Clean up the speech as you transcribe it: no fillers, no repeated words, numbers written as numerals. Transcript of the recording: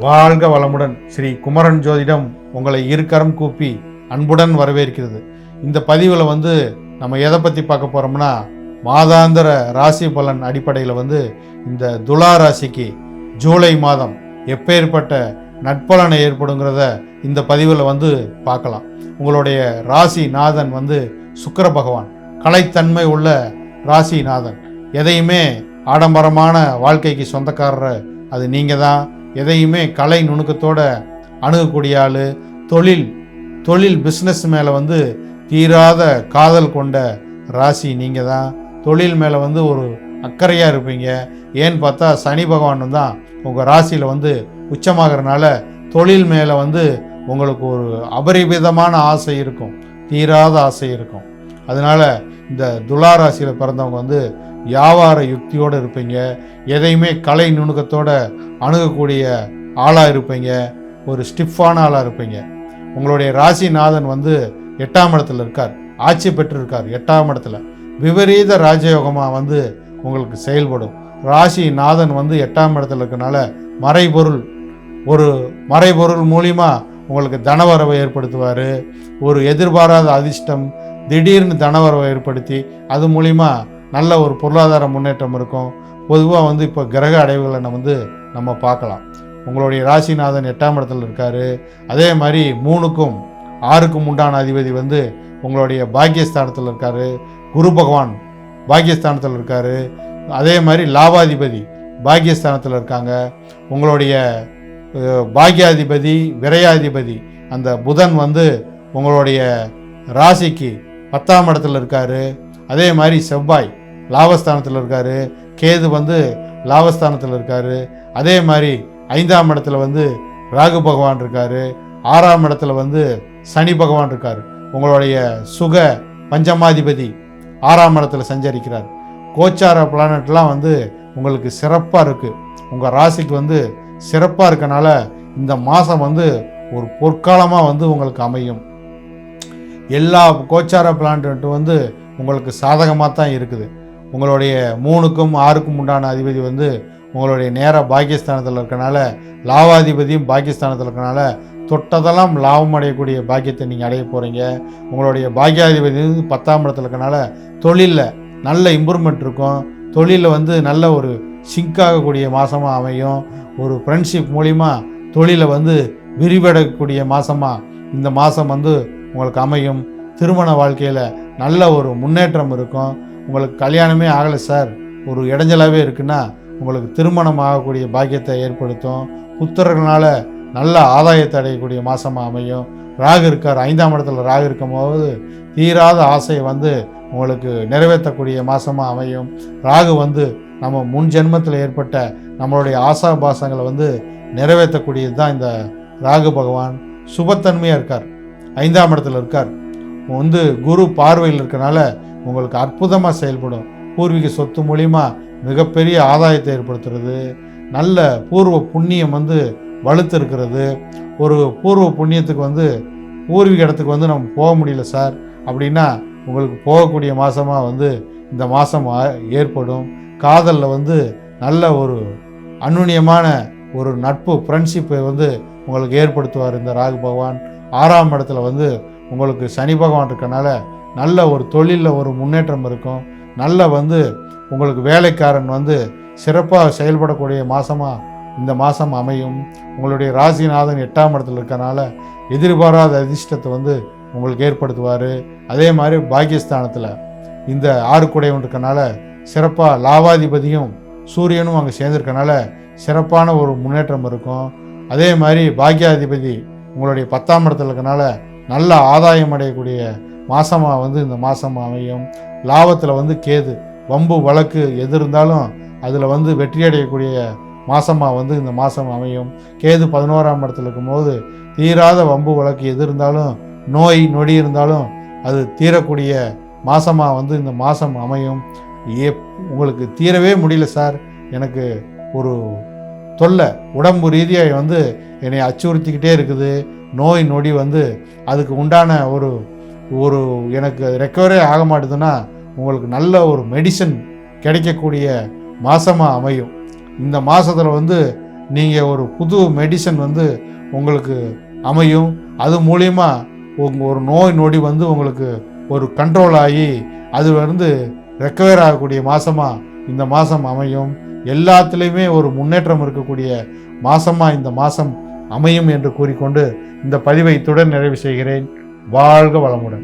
வாழ்க வளமுடன். ஸ்ரீ குமரன் ஜோதிடம் உங்களை இருக்கரம் கூப்பி அன்புடன் வரவேற்கிறது. இந்த பதிவில் நம்ம எதை பற்றி பார்க்க போகிறோம்னா, மாதாந்திர ராசி பலன் அடிப்படையில் இந்த துலா ராசிக்கு ஜூலை மாதம் எப்பேற்பட்ட நட்பலனை ஏற்படுங்கிறத இந்த பதிவில் பார்க்கலாம். உங்களுடைய ராசி நாதன் சுக்கிர பகவான், கலைத்தன்மை உள்ள ராசி நாதன். எதையுமே ஆடம்பரமான வாழ்க்கைக்கு சொந்தக்காரர் அது நீங்கள் தான். எதையுமே கலை நுணுக்கத்தோட அணுகக்கூடிய ஆள். தொழில் பிஸ்னஸ் மேலே தீராத காதல் கொண்ட ராசி நீங்கள் தான். தொழில் மேலே ஒரு அக்கறையாக இருப்பீங்க. ஏன்னு பார்த்தா சனி பகவான் தான் உங்கள் ராசியில் உச்சமாகறனால தொழில் மேலே உங்களுக்கு ஒரு அபரிமிதமான ஆசை இருக்கும், தீராத ஆசை இருக்கும். அதனால் இந்த துலா ராசியில் பிறந்தவங்க வியாபார யுக்தியோடு இருப்பீங்க. எதையுமே கலை நுணுக்கத்தோட அணுகக்கூடிய ஆளாக இருப்பீங்க. ஒரு ஸ்டிஃபான ஆளாக இருப்பீங்க. உங்களுடைய ராசிநாதன் 8ஆம் இடத்துல இருக்கார், ஆட்சி பெற்றிருக்கார் 8ஆம் இடத்துல. விபரீத ராஜயோகமாக உங்களுக்கு செயல்படும். ராசிநாதன் 8ஆம் இடத்துல இருக்கனால மறைபொருள் மூலிமா உங்களுக்கு தனவரவை ஏற்படுத்துவார். ஒரு எதிர்பாராத அதிர்ஷ்டம், திடீர்னு தனவரவை ஏற்படுத்தி அது மூலிமா நல்ல ஒரு பொருளாதார முன்னேற்றம் இருக்கும். பொதுவாக இப்போ கிரக அடைவுகளை நம்ம பார்க்கலாம். உங்களுடைய ராசிநாதன் 8ஆம் இடத்துல இருக்கார். அதே மாதிரி 3க்கும் 6க்கும் உண்டான அதிபதி உங்களுடைய பாக்கியஸ்தானத்தில் இருக்கார். குரு பகவான் பாக்கியஸ்தானத்தில் இருக்கார். அதே மாதிரி லாபாதிபதி பாக்கியஸ்தானத்தில் இருக்காங்க. உங்களுடைய பாக்கியாதிபதி விரையாதிபதி அந்த புதன் உங்களுடைய ராசிக்கு 10ஆம் இடத்துல இருக்கார். அதே மாதிரி செவ்வாய் லாபஸ்தானத்தில் இருக்கார். கேது லாபஸ்தானத்தில் இருக்கார். அதே மாதிரி 5ஆம் இடத்துல ராகு பகவான் இருக்கார். 6ஆம் இடத்துல சனி பகவான் இருக்கார். உங்களுடைய சுக பஞ்சமாதிபதி 6ஆம் இடத்துல சஞ்சரிக்கிறார். கோச்சார பிளானட்லாம் உங்களுக்கு சிறப்பாக இருக்குது. உங்கள் ராசிக்கு சிறப்பாக இருக்கனால இந்த மாதம் ஒரு பொற்காலமாக உங்களுக்கு அமையும். எல்லா கோச்சார பிளானட்டும் உங்களுக்கு சாதகமாக தான் இருக்குது. உங்களுடைய 3க்கும் 6க்கும் உண்டான அதிபதி உங்களுடைய நேர பாக்கியஸ்தானத்தில் இருக்கனால, லாபாதிபதியும் பாக்கியஸ்தானத்தில் இருக்கனால தொட்டதெல்லாம் லாபம் அடையக்கூடிய பாக்கியத்தை நீங்கள் அடைய போகிறீங்க. உங்களுடைய பாக்கியாதிபதி 10ஆம் இடத்துல இருக்கனால தொழிலில் நல்ல இம்ப்ரூவ்மெண்ட் இருக்கும். தொழிலில் நல்ல ஒரு சிங்க் ஆகக்கூடிய மாதமாக அமையும். ஒரு ஃப்ரெண்ட்ஷிப் மூலிமா தொழிலை விரிவடையக்கூடிய மாதமாக இந்த மாதம் உங்களுக்கு அமையும். திருமண வாழ்க்கையில் நல்ல ஒரு முன்னேற்றம் இருக்கும். உங்களுக்கு கல்யாணமே ஆகலை சார், ஒரு இடைஞ்சலாகவே இருக்குன்னா உங்களுக்கு திருமணம் ஆகக்கூடிய பாக்கியத்தை ஏற்படுத்தும். புத்திரர்களால் நல்ல ஆதாயத்தை அடையக்கூடிய மாதமாக அமையும். ராகு இருக்கார் 5ஆம் இடத்துல. ராகு இருக்கும் போது தீராத ஆசையை உங்களுக்கு நிறைவேற்றக்கூடிய மாதமாக அமையும். ராகு நம்ம முன் ஜென்மத்தில் ஏற்பட்ட நம்மளுடைய ஆசாபாசங்களை நிறைவேற்றக்கூடியது தான் இந்த ராகு பகவான். சுபத்தன்மையாக இருக்கார், 5ஆம் இடத்துல இருக்கார். குரு பார்வையில் இருக்கனால உங்களுக்கு அற்புதமாக செயல்படும். பூர்வீக சொத்து மூலிமா மிகப்பெரிய ஆதாயத்தை ஏற்படுத்துறது. நல்ல பூர்வ புண்ணியம் வலுத்து இருக்கிறது. ஒரு பூர்வ புண்ணியத்துக்கு பூர்வீக இடத்துக்கு நம்ம போக முடியல சார் அப்படின்னா உங்களுக்கு போகக்கூடிய மாதமாக இந்த மாதம் ஏற்படும். காதலில் நல்ல ஒரு அந்யுன்யமான ஒரு நட்பு ஃப்ரெண்ட்ஷிப்பை உங்களுக்கு ஏற்படுத்துவார் இந்த ராகு பகவான். 6ஆம் இடத்துல உங்களுக்கு சனி பகவான் இருக்கனால நல்ல ஒரு தொழிலில் ஒரு முன்னேற்றம் இருக்கும். நல்ல உங்களுக்கு வேலைக்காரன் சிறப்பாக செயல்படக்கூடிய மாதமாக இந்த மாதம் அமையும். உங்களுடைய ராசிநாதன் 8ஆம் இடத்துல இருக்கனால எதிர்பாராத அதிர்ஷ்டத்தை உங்களுக்கு ஏற்படுத்துவார். அதே மாதிரி பாக்கியஸ்தானத்தில் இந்த 6 கூடையவன் இருக்கனால சிறப்பாக லாபாதிபதியும் சூரியனும் அங்கே சேர்ந்துருக்கனால சிறப்பான ஒரு முன்னேற்றம் இருக்கும். அதே மாதிரி பாக்கியாதிபதி உங்களுடைய 10ஆம் இடத்துல இருக்கனால நல்ல ஆதாயம் அடையக்கூடிய மாதமாக இந்த மாதம் அமையும். லாபத்தில் கேது வம்பு வழக்கு எது இருந்தாலும் அதில் வெற்றி அடையக்கூடிய மாதமாக இந்த மாதம் அமையும். கேது 11ஆம் இடத்துல இருக்கும்போது தீராத வம்பு வழக்கு எது இருந்தாலும், நோய் நொடி இருந்தாலும் அது தீரக்கூடிய மாதமாக இந்த மாதம் அமையும். உங்களுக்கு தீரவே முடியல சார், எனக்கு ஒரு தொல்லை உடம்பு ரீதியாக என்னை அச்சுறுத்திக்கிட்டே இருக்குது, நோய் நொடி அதுக்கு உண்டான ஒரு எனக்கு ரெக்கவரே ஆக மாட்டுதுன்னா உங்களுக்கு நல்ல ஒரு மெடிசன் கிடைக்கக்கூடிய மாதமாக அமையும். இந்த மாதத்தில் நீங்கள் ஒரு புது மெடிசன் வந்து உங்களுக்கு அமையும். அது மூலிமா ஒரு நோய் நொடி வந்து உங்களுக்கு ஒரு கண்ட்ரோல் ஆகி அது வந்து ரெக்கவர் ஆகக்கூடிய மாதமாக இந்த மாதம் அமையும். எல்லாத்துலேயுமே ஒரு முன்னேற்றம் இருக்கக்கூடிய மாதமாக இந்த மாதம் அமையும் என்று கூறிக்கொண்டு இந்த பதிவை இத்துடன் நிறைவு செய்கிறேன். வாழ்க வளமுடன்.